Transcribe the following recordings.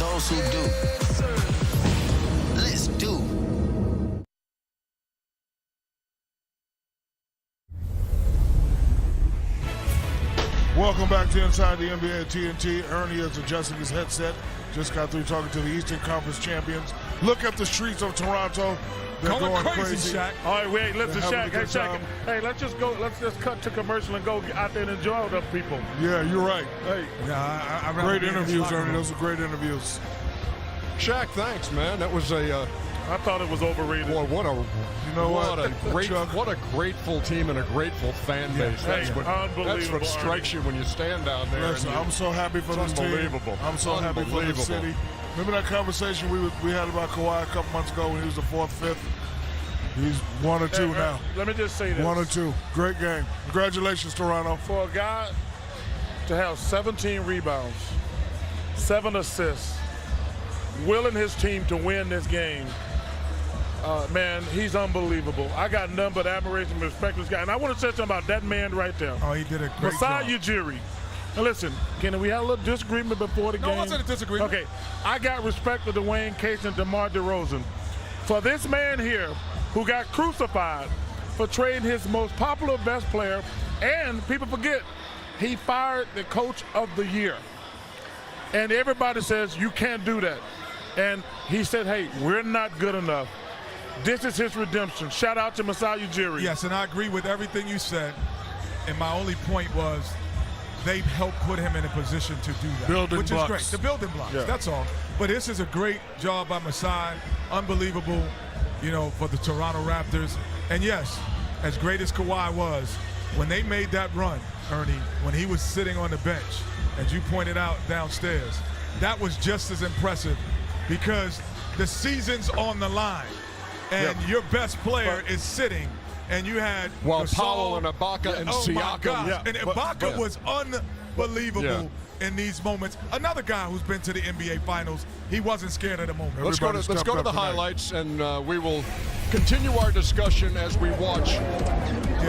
those who do. Let's do. Welcome back to Inside the NBA at TNT. Ernie is adjusting his headset. Just got through talking to the Eastern Conference champions. Look at the streets of Toronto. They're going crazy. Shaq. All right, wait, listen, Shaq. Hey, Shaq. Hey, let's just cut to commercial and go out there and enjoy with them people. Yeah, you're right. Hey. Yeah, great interviews, Ernie. Those were great interviews. Shaq, thanks, man. That was I thought it was overrated. Boy, what a grateful team and a grateful fan base. That's what strikes you when you stand down there. Listen, I'm so happy for this team. Unbelievable. I'm so happy for the city. Remember that conversation we had about Kawhi a couple months ago when he was the 4th, 5th? He's 1 or 2 now. Let me just say this. 1 or 2. Great game. Congratulations, Toronto. For a guy to have 17 rebounds, 7 assists, willing his team to win this game, man, he's unbelievable. I got none but admiration and respect for this guy. And I want to say something about that man right there. Oh, he did a great Masai job. Ujiri. Now listen, Kenny, we had a little disagreement before the game. No, it wasn't a disagreement. Okay, I got respect for Dwayne Casey and DeMar DeRozan. For this man here who got crucified for trading his most popular best player, and people forget, he fired the coach of the year. And everybody says, you can't do that. And he said, hey, we're not good enough. This is his redemption. Shout out to Masai Ujiri. Yes, and I agree with everything you said. And my only point was they helped put him in a position to do that. Building which blocks. is great. The building blocks, Yeah. that's all. But this is a great job by Masai. Unbelievable, for the Toronto Raptors. And yes, as great as Kawhi was, when they made that run, Ernie, when he was sitting on the bench, as you pointed out downstairs, that was just as impressive because the season's on the line. And your best player is sitting, and you had Powell and Ibaka and Siakam. Yeah. And Ibaka was unbelievable in these moments. Another guy who's been to the NBA Finals, he wasn't scared of the moment. Let's go to the highlights, and we will continue our discussion as we watch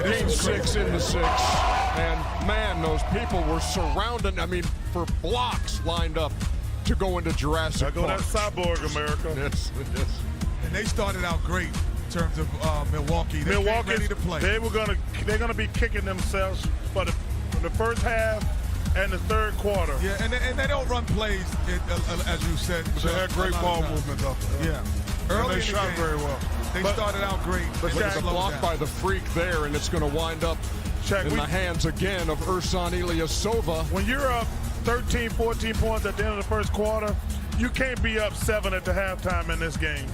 Game 6 in the 6. And, man, those people were surrounded, for blocks lined up to go into Jurassic Park. That cyborg America. Yes. And they started out great in terms of Milwaukee. They came ready to play. They're gonna be kicking themselves for the first half and the third quarter. Yeah, and they don't run plays, as you said. They had great ball movement, though. Yeah. Early they shot very well. They started out great. But there's a block by the freak there, and it's going to wind up in the hands again of Ersan Ilyasova. When you're up 13, 14 points at the end of the first quarter, you can't be up 7 at the halftime in this game.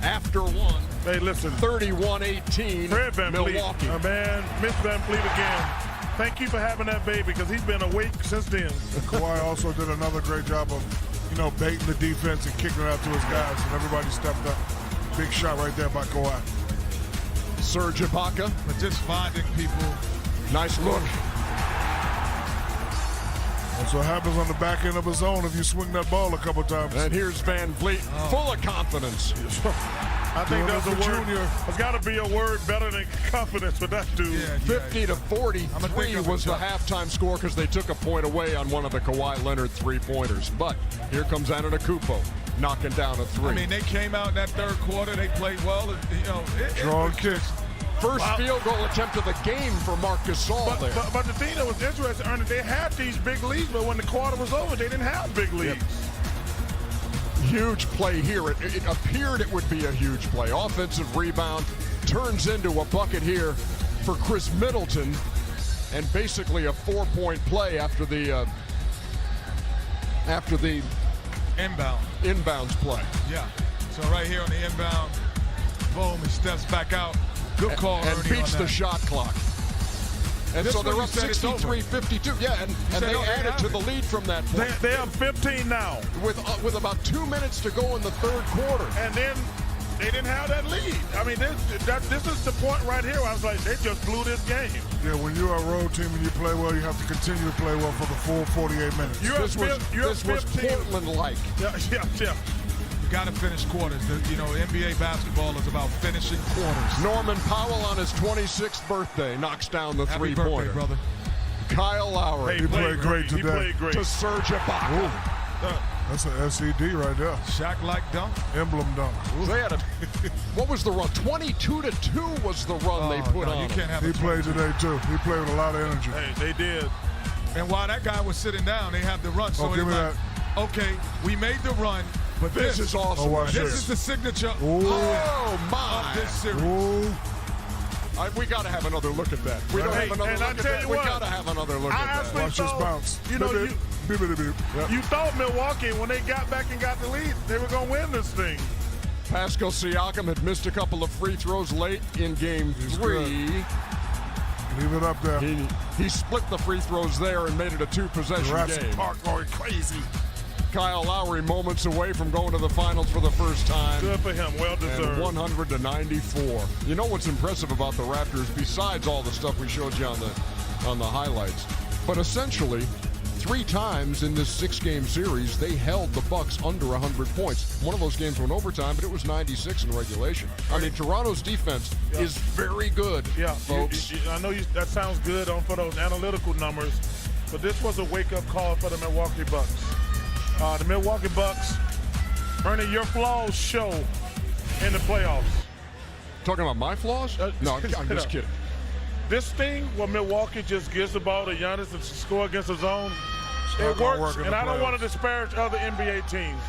After one, hey, listen, 31-18, Milwaukee. Man, Mitch Van Fleet again. Thank you for having that baby, because he's been awake since then. Kawhi also did another great job of, baiting the defense and kicking it out to his guys, and everybody stepped up. Big shot right there by Kawhi. Serge Ibaka. But just finding people. Nice look. That's what happens on the back end of his zone if you swing that ball a couple times. And here's Van Vliet, full of confidence. I think there's a word. There's got to be a word better than confidence for that dude. 50-43 was the halftime score because they took a point away on one of the Kawhi Leonard three-pointers. But here comes Antetokounmpo knocking down a three. They came out in that third quarter. They played well. Drawing kicks. First field goal attempt of the game for Marc Gasol there. But the thing that was interesting, Ernie, they had these big leads, but when the quarter was over, they didn't have big leads. Huge play here. It appeared it would be a huge play. Offensive rebound turns into a bucket here for Chris Middleton, and basically a 4-point play after the inbounds play. Yeah. So right here on the inbound, boom, he steps back out. Good call, and Ernie, beats the shot clock. And so they're up 63-52. Yeah, and they added to the lead from that point. They're up 15 now. With about 2 minutes to go in the third quarter. And then they didn't have that lead. This is the point right here where I was like, they just blew this game. Yeah, when you're a road team and you play well, you have to continue to play well for the full 48 minutes. This was Portland-like. Yeah. You got to finish quarters. NBA basketball is about finishing quarters. Norman Powell on his 26th birthday knocks down the three-pointer. Happy birthday, brother. Kyle Lowry. He played great today. He played great. To Serge Ibaka. That's an SED right there. Shaq-like dunk. Emblem dunk. They had what was the run? 22-2 was the run they put on. You can't have He played today, too. He played with a lot of energy. Hey, they did. And while that guy was sitting down, they have the run. So give it's me like, okay, we made the run, but This is awesome. watch this this. is the signature Oh, of my. this series. Ooh. We got to have another look at that. We don't Hey, have another and look I at tell that. you We what, got to have another look I at that. actually Watch this thought, bounce. you know, Beep, beep, beep, beep, beep. Yep. you thought Milwaukee, when they got back and got the lead, they were going to win this thing. Pascal Siakam had missed a couple of free throws late in game He's 3. good. Leave it up there. He split the free throws there and made it a 2-possession Jurassic game. Park going crazy. Kyle Lowry moments away from going to the finals for the first time. Good for him. Well And deserved. 100-94. You know what's impressive about the Raptors, besides all the stuff we showed you on the highlights, but essentially 3 times in this 6-game series they held the Bucks under 100 points. One of those games went overtime, but it was 96 in regulation. I mean, Toronto's defense is very good, folks. I know that sounds good for those analytical numbers, but this was a wake-up call for the Milwaukee Bucks. The Milwaukee Bucks, Ernie, your flaws show in the playoffs. Talking about my flaws? No, I'm just kidding. This thing where Milwaukee just gives the ball to Giannis to score against his own, it gonna works, work in and the I don't want playoffs. to disparage other NBA teams.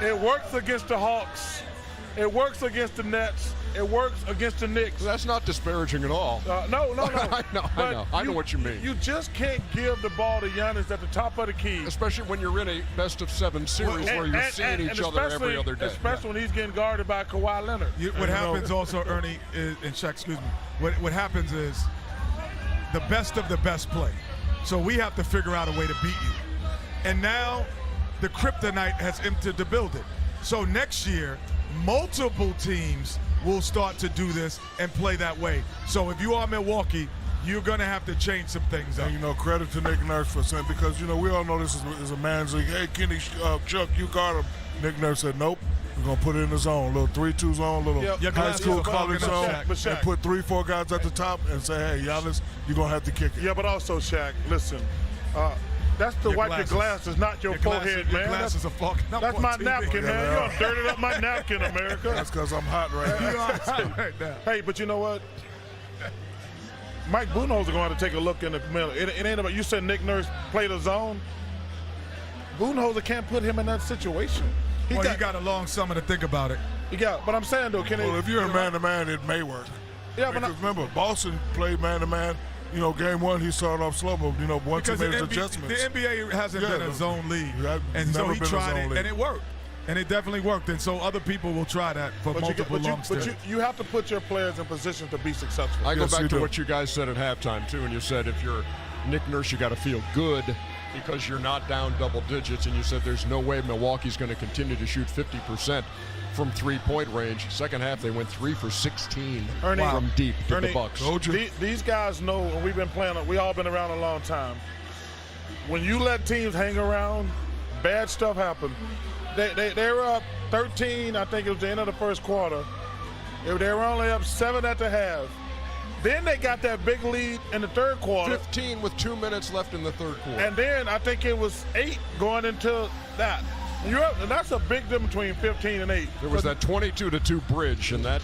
It works against the Hawks. It works against the Nets. It works against the Knicks. That's not disparaging at all. No. I know. But I know what you mean. You just can't give the ball to Giannis at the top of the key. Especially when you're in a best-of-7 series where you're seeing each other every other day. Especially when he's getting guarded by Kawhi Leonard. What happens also, Ernie, is, and Shaq, excuse me, what happens is the best of the best play. So we have to figure out a way to beat you. And now the kryptonite has entered the building. So next year, multiple teams will start to do this and play that way. So if you are Milwaukee, you're going to have to change some things up. And, credit to Nick Nurse for saying, because, we all know this is a man's league. Hey, Kenny, Chuck, you guard him. Nick Nurse said, nope. We're going to put it in the zone. Little 3-2 zone, little high school, college zone. And put 3-4 guys at the top and say, hey, Giannis, you're going to have to kick it. Yeah, but also, Shaq, listen, that's to wipe your glasses, not your forehead, man. Your glasses are fogging up. That's my napkin, man. Yeah. You done dirtied up my napkin, America. That's because I'm hot right now. Hey, but you know what? Mike Budenholzer going to have to take a look in the middle. It ain't about, you said Nick Nurse played a zone. Budenholzer can't put him in that situation. He got a long summer to think about it. But I'm saying, though, Well, if you're in man-to-man, it may work. Yeah, but Because remember, Boston played man-to-man. Game 1, he started off slow, but, once he Because made his the adjustments. NBA hasn't been a zone league. And so never he been a tried zone it, league. and it worked. And it definitely worked. And so other people will try that for multiple long But stints. you have to put your players in position to be successful. I go Yes, back you to do. what you guys said at halftime, too, and you said if you're Nick Nurse, you got to feel good because you're not down double digits, and you said there's no way Milwaukee's going to continue to shoot 50% from three-point range. Second half, they went 3 for 16 from deep to the Bucks. These guys know, and we've been playing, we all been around a long time. When you let teams hang around, bad stuff happens. They were up 13, I think it was the end of the first quarter. They were only up 7 at the half. Then they got that big lead in the third quarter. 15 with 2 minutes left in the third quarter. And then I think it was 8 going into that. And that's a big difference between 15 and 8. There was that 22-2 bridge, and that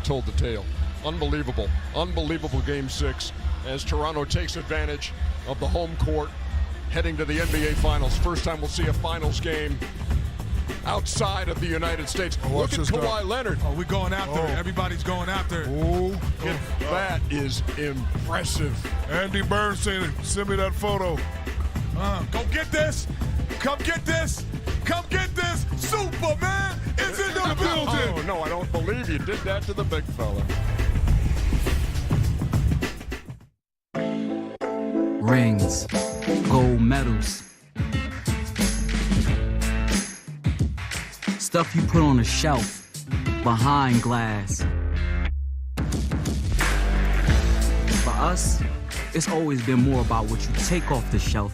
told the tale. Unbelievable Game 6 as Toronto takes advantage of the home court heading to the NBA Finals. First time we'll see a Finals game outside of the United States. Look at Kawhi Leonard. Oh, we're going after it. Everybody's going after it. That is impressive. Andy Bernstein, send me that photo. Go get this. Come get this. Come get this. Superman is in the building. Oh, no, I don't believe you did that to the big fella. Rings, gold medals, stuff you put on a shelf behind glass. For us, it's always been more about what you take off the shelf